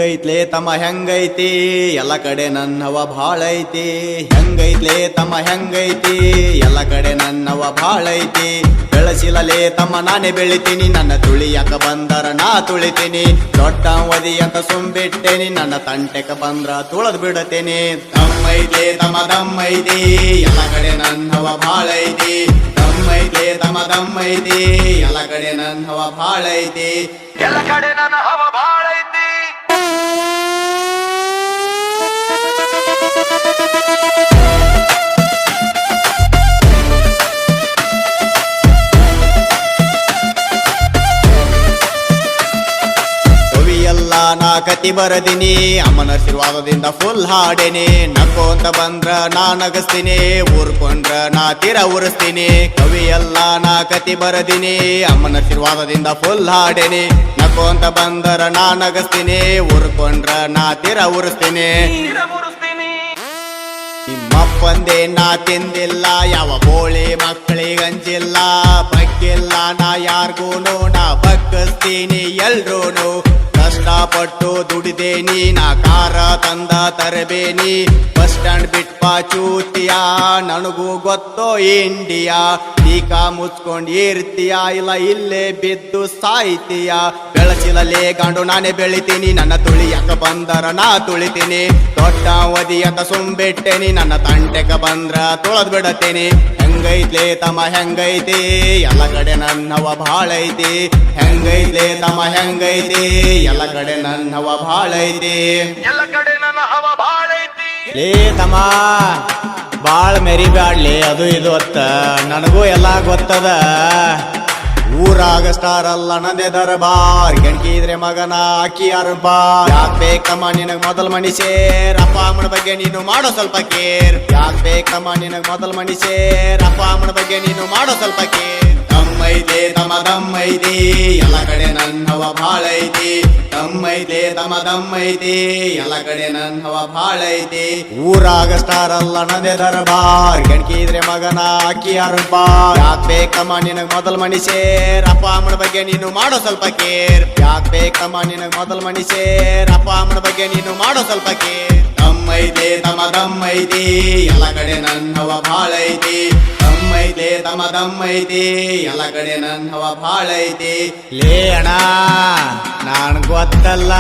ಹೆಂಗೈತ್ಲೆ ತಮ್ಮ ಹೆಂಗೈತಿ ಎಲ್ಲ ಕಡೆ ನನ್ನವ ಭಾಳ ಐತಿ ಹೆಂಗೈತ್ಲೆ ತಮ್ಮ ಹೆಂಗೈತಿ ಎಲ್ಲ ಕಡೆ ನನ್ನವ ಭಾಳ ಐತಿ ಬೆಳಸಿಲಲೇ ತಮ್ಮ ನಾನೇ ಬೆಳಿತೀನಿ ನನ್ನ ತುಳಿಯಕ ಬಂದರ ನಾ ತುಳಿತೀನಿ ದೊಡ್ಡ ವದಿ ಅಂತ ಸುಂಬಿಟ್ಟೇನಿ ನನ್ನ ತಂಟೆಕ ಬಂದ್ರ ತುಳದ್ ಬಿಡತೇನಿ ದಮ್ಮೈತೆ ತಮ್ಮ ದಮ್ಮೈತಿ ಎಲ್ಲ ಕಡೆ ನನ್ನವ ಭಾಳ ಐತಿ ದಮ್ಮೈತೆ ತಮ್ಮ ದಮ್ಮೈತಿ ಎಲ್ಲ ಕಡೆ ನನ್ನವ ಭಾಳ ಐತಿ ಎಲ್ಲ ಕಡೆ ನನ್ನ ಹವ ಬಾಳ ಐತಿ. ಕವಿಯಲ್ಲ ನಾ ಕತಿ ಬರದಿನಿ ಅಮ್ಮನ ಆಶೀರ್ವಾದದಿಂದ ಫುಲ್ ಹಾಡೇನಿ ನಕ್ಕೋಂತ ಬಂದ್ರ ನಾ ನಗಸ್ತೀನಿ ಊರ್ಕೊಂಡ್ರ ನಾ ತೀರ ಉರಿಸ್ತೀನಿ ಕವಿಯಲ್ಲ ನಾ ಕತಿ ಬರದಿನಿ ಅಮ್ಮನ ಆಶೀರ್ವಾದದಿಂದ ಫುಲ್ ಹಾಡೇನಿ ನಕ್ಕೋಂತ ಬಂದ್ರ ನಾ ನಗಸ್ತೀನಿ ಊರ್ಕೊಂಡ್ರ ನಾ ತೀರ ಉರಿಸ್ತೀನಿ ನಿಮ್ಮಪ್ಪಂದೆ ನಾ ತಿಂದಿಲ್ಲ ಯಾವ ಬೋಳಿ ಮಕ್ಕಳಿಗಂಚಿಲ್ಲ ಬಗ್ಗಿಲ್ಲ ನಾ ಯಾರ್ಗೂನು ನಾ ಬಗ್ಗಿಸ್ತೀನಿ ಎಲ್ರೂನು ಕಷ್ಟಪಟ್ಟು ದುಡಿದೇನಿ ನಾ ಕಾರ ತಂದ ತರಬೇನಿ ಬಸ್ ಸ್ಟ್ಯಾಂಡ್ ಬಿಟ್ಪ ಚೂತಿಯ ನನಗೂ ಗೊತ್ತೋ ಇಂಡಿಯಾ ಟೀಕ ಮುಚ್ಕೊಂಡ್ ಇರ್ತೀಯ ಇಲ್ಲ ಇಲ್ಲೇ ಬಿದ್ದು ಸಾಯ್ತೀಯ ಬೆಳಸಿಲಲೇ ಗಂಡು ನಾನೇ ಬೆಳಿತೀನಿ ನನ್ನ ತುಳಿಯಕ ಬಂದರ ನಾ ತುಳಿತೀನಿ ದೊಡ್ಡ ವದಿ ಅಂತ ಸುಂಬಿಟ್ಟೇನಿ ನನ್ನ ತಂಟೆಕ ಬಂದ್ರ ತುಳದ್ ಬಿಡತೇನಿ ಹೆಂಗೈತ್ಲೆ ತಮ್ಮ ಹೆಂಗೈತಿ ಎಲ್ಲ ಕಡೆ ನನ್ನವ ಭಾಳ ಐತಿ ಹೆಂಗೈತ್ಲೆ ತಮ್ಮ ಹೆಂಗೈತಿ ಎಲ್ಲ ಕಡೆ ನನ್ನವ ಭಾಳ ಐತಿ ಎಲ್ಲ ಕಡೆ ನನ್ನ ಹವ ಬಾಳ ಐತಿ. ಲೇ ತಮ್ಮ ಬಾಳ್ ಮೆರಿಬ್ಯಾಡ್ಲಿ ಅದು ಇದು ಅತ್ತ ನನಗೂ ಎಲ್ಲ ಗೊತ್ತದ ಊರಾಗ ಸ್ಟಾರ್ ಅಲ್ಲ ನಂದೇ ದರ್ಬಾರ್ ಕೆಣಕಿದ್ರೆ ಮಗನ ಅಕ್ಕಿ ಅರ್ಬಾರ್ ಯಾಕ್ ಬೇಕಮ್ಮ ನಿನಗ್ ಮೊದಲ್ ಮನಿಷೇರ್ ಅಪ್ಪ ಅಮ್ಮನ ಬಗ್ಗೆ ನೀನು ಮಾಡೋ ಸ್ವಲ್ಪ ಕೇರ್ ಯಾಕ್ ಬೇಕಮ್ಮ ನಿನಗ್ ಮೊದಲ್ ಮನಿಷೇರ್ ಅಪ್ಪ ಅಮ್ಮನ ಬಗ್ಗೆ ನೀನು ಮಾಡೋ ಸ್ವಲ್ಪ ಕೇರ್ ದಮ್ಮೈತೆ ತಮ್ಮ ದಮ್ಮೈತಿ ಎಲ್ಲ ಕಡೆ ನನ್ನವ ಭಾಳ ಐತಿ ದಮ್ಮೈತೆ ತಮ್ಮ ದಮ್ಮೈತಿ ಎಲ್ಲ ಕಡೆ ನನ್ನವ ಭಾಳ ಐತಿ ಊರಾಗ ಸ್ಟಾರ್ ಅಲ್ಲ ನಂದೇ ದರ್ಬಾರ್ ಕೆಣಕಿದ್ರೆ ಮಗನ ಅಕ್ಕಿ ಅರ್ಬಾರ್ ಯಾಕ್ ಬೇಕಮ್ಮ ನಿನಗ್ ಮೊದಲ್ ಮನಿಷೇರ್ ಅಪ್ಪ ಅಮ್ಮನ ಬಗ್ಗೆ ನೀನು ಮಾಡೋ ಸ್ವಲ್ಪ ಕೇರ್ ಯಾಕ್ ಬೇಕಮ್ಮ ನಿನಗ್ ಮೊದಲ್ ಮನಿಷೇರ್ ಅಪ್ಪ ಅಮ್ಮನ ಬಗ್ಗೆ ನೀನು ಮಾಡೋ ಸ್ವಲ್ಪ ಕೇರ್ ದಮ್ಮೈತೆ ತಮ್ಮ ದಮ್ಮೈತಿ ಎಲ್ಲ ಕಡೆ ನನ್ನವ ಭಾಳ ಐತಿ ದಮ್ಮೈತೆ ತಮ್ಮ ದಮ್ಮೈತಿ ಎಲ್ಲ ಕಡೆ ನನ್ನವ ಭಾಳ ಐತಿ ಲೇ ಅಣ್ಣ ನಾನ್ ಗೊತ್ತಲ್ಲ